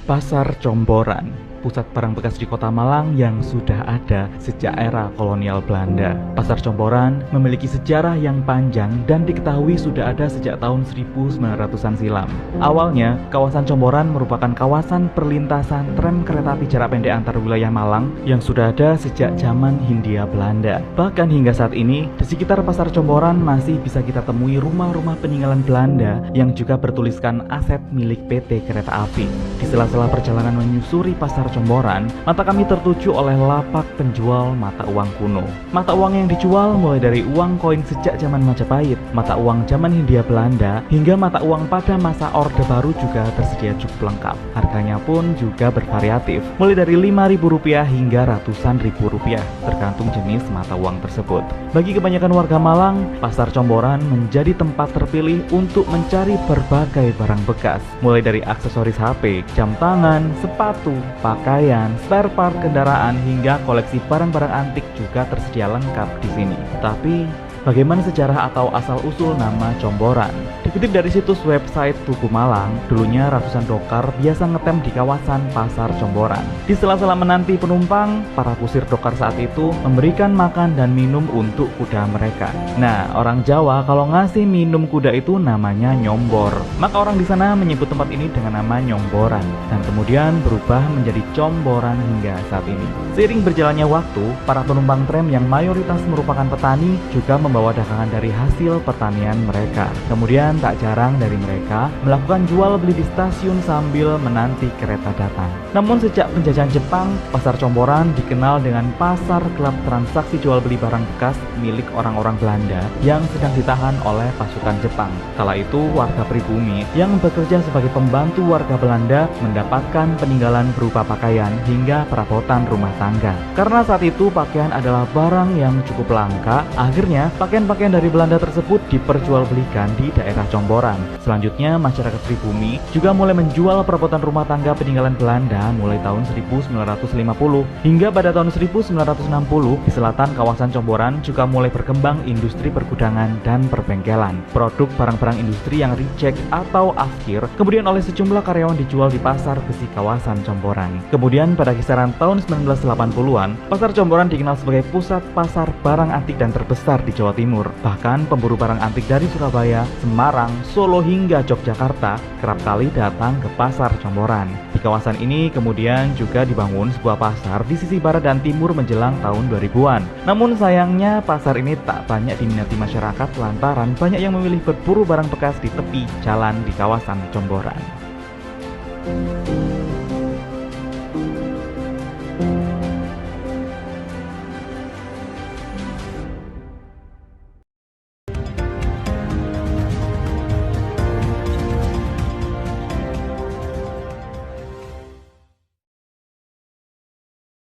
Pasar Comboran, pusat barang bekas di Kota Malang yang sudah ada sejak era kolonial Belanda. Pasar Comboran memiliki sejarah yang panjang dan diketahui sudah ada sejak tahun 1900-an silam. Awalnya, kawasan Comboran merupakan kawasan perlintasan tram kereta api jarak pendek antar wilayah Malang yang sudah ada sejak zaman Hindia Belanda. Bahkan hingga saat ini, di sekitar Pasar Comboran masih bisa kita temui rumah-rumah peninggalan Belanda yang juga bertuliskan aset milik PT Kereta Api. Di sela-sela perjalanan menyusuri Pasar Comboran, mata kami tertuju oleh lapak penjual mata uang kuno. Mata uang yang dijual mulai dari uang koin sejak zaman Majapahit, mata uang zaman Hindia Belanda, hingga mata uang pada masa Orde Baru juga tersedia cukup lengkap. Harganya pun juga bervariatif, mulai dari Rp5.000 hingga ratusan ribu rupiah, tergantung jenis mata uang tersebut. Bagi kebanyakan warga Malang, Pasar Comboran menjadi tempat terpilih untuk mencari berbagai barang bekas, mulai dari aksesoris HP, jam tangan, sepatu, pakaian, spare part kendaraan, hingga koleksi barang-barang antik juga tersedia lengkap di sini. Tapi, bagaimana sejarah atau asal-usul nama Comboran? Dikutip dari situs website Tugu Malang, dulunya ratusan dokar biasa ngetem di kawasan Pasar Comboran. Di sela-sela menanti penumpang, para kusir dokar saat itu memberikan makan dan minum untuk kuda mereka. Nah, orang Jawa kalau ngasih minum kuda itu namanya nyombor. Maka orang di sana menyebut tempat ini dengan nama Nyomboran, dan kemudian berubah menjadi Comboran hingga saat ini. Seiring berjalannya waktu, para penumpang tram yang mayoritas merupakan petani juga membawa dagangan dari hasil pertanian mereka. Kemudian tak jarang dari mereka melakukan jual beli di stasiun sambil menanti kereta datang. Namun sejak penjajahan Jepang, Pasar Comboran dikenal dengan pasar gelap transaksi jual beli barang bekas milik orang-orang Belanda yang sedang ditahan oleh pasukan Jepang. Kala itu warga pribumi yang bekerja sebagai pembantu warga Belanda mendapatkan peninggalan berupa pakaian hingga perabotan rumah tangga. Karena saat itu pakaian adalah barang yang cukup langka, akhirnya pakaian-pakaian dari Belanda tersebut diperjualbelikan di daerah Comboran. Selanjutnya, masyarakat pribumi juga mulai menjual perabotan rumah tangga peninggalan Belanda mulai tahun 1950 hingga pada tahun 1960 di selatan kawasan Comboran juga mulai berkembang industri pergudangan dan perbengkelan. Produk barang-barang industri yang reject atau afkir kemudian oleh sejumlah karyawan dijual di pasar besi kawasan Comboran. Kemudian pada kisaran tahun 1980-an, Pasar Comboran dikenal sebagai pusat pasar barang antik dan terbesar di Jawa Timur. Bahkan pemburu barang antik dari Surabaya, Semarang, Solo hingga Yogyakarta kerap kali datang ke Pasar Comboran. Di kawasan ini kemudian juga dibangun sebuah pasar di sisi barat dan timur menjelang tahun 2000-an. Namun sayangnya pasar ini tak banyak diminati masyarakat lantaran banyak yang memilih berburu barang bekas di tepi jalan di kawasan Comboran.